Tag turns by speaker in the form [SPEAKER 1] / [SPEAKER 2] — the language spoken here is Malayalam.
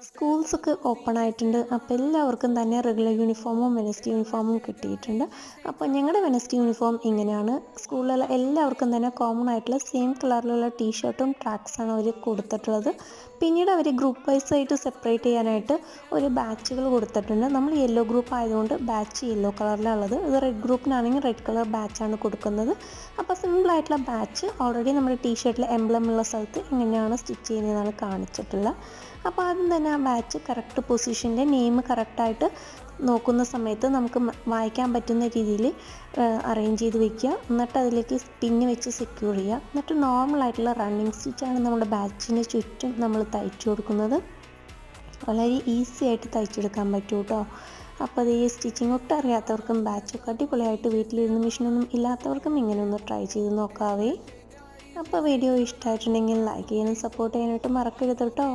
[SPEAKER 1] സ്കൂൾസൊക്കെ ഓപ്പൺ ആയിട്ടുണ്ട്. അപ്പോൾ എല്ലാവർക്കും തന്നെ റെഗുലർ യൂണിഫോമും വെനസ്ഡേ യൂണിഫോമും കിട്ടിയിട്ടുണ്ട്. അപ്പോൾ ഞങ്ങളുടെ വെനസ്ഡേ യൂണിഫോം ഇങ്ങനെയാണ്. സ്കൂളിലുള്ള എല്ലാവർക്കും തന്നെ കോമൺ ആയിട്ടുള്ള സെയിം കളറിലുള്ള ടീഷർട്ടും ട്രാക്സാണ് അവർ കൊടുത്തിട്ടുള്ളത്. പിന്നീട് അവർ ഗ്രൂപ്പ് വൈസ് ആയിട്ട് സെപ്പറേറ്റ് ചെയ്യാനായിട്ട് ഒരു ബാച്ചുകൾ കൊടുത്തിട്ടുണ്ട്. നമ്മൾ യെല്ലോ ഗ്രൂപ്പ് ആയതുകൊണ്ട് ബാച്ച് യെല്ലോ കളറിലാണ് ഉള്ളത്. ഇത് റെഡ് ഗ്രൂപ്പിനാണെങ്കിൽ റെഡ് കളർ ബാച്ചാണ് കൊടുക്കുന്നത്. അപ്പോൾ സിമ്പിളായിട്ടുള്ള ബാച്ച് ഓൾറെഡി നമ്മുടെ ടീഷർട്ടിൽ എംബ്ലം ഉള്ള സ്ഥലത്ത് ഇങ്ങനെയാണ് സ്റ്റിച്ച് ചെയ്യുന്നതെന്നാണ് കാണിച്ചിട്ടുള്ളത്. അപ്പോൾ ആദ്യം തന്നെ ആ ബാച്ച് കറക്റ്റ് പൊസിഷൻ്റെ നെയിം കറക്റ്റായിട്ട് നോക്കുന്ന സമയത്ത് നമുക്ക് വായിക്കാൻ പറ്റുന്ന രീതിയിൽ അറേഞ്ച് ചെയ്ത് വെക്കുക. എന്നിട്ട് അതിലേക്ക് പിന്ന് വെച്ച് സെക്യൂർ ചെയ്യുക. എന്നിട്ട് നോർമലായിട്ടുള്ള റണ്ണിങ് സ്റ്റിച്ചാണ് നമ്മുടെ ബാച്ചിന് ചുറ്റും നമ്മൾ തയ്ച്ചു കൊടുക്കുന്നത്. വളരെ ഈസി ആയിട്ട് തയ്ച്ചെടുക്കാൻ പറ്റും കേട്ടോ. അപ്പോൾ അത് ഈ സ്റ്റിച്ചിങ് ഒട്ടും അറിയാത്തവർക്കും ബാച്ചൊക്കെ അടിപൊളിയായിട്ട് വീട്ടിലിരുന്ന് മെഷീനൊന്നും ഇല്ലാത്തവർക്കും ഇങ്ങനെ ഒന്ന് ട്രൈ ചെയ്ത് നോക്കാവേ. അപ്പോൾ വീഡിയോ ഇഷ്ടമായിട്ടുണ്ടെങ്കിൽ ലൈക്ക് ചെയ്യാനും സപ്പോർട്ട് ചെയ്യാനായിട്ട് മറക്കരുത് കേട്ടോ.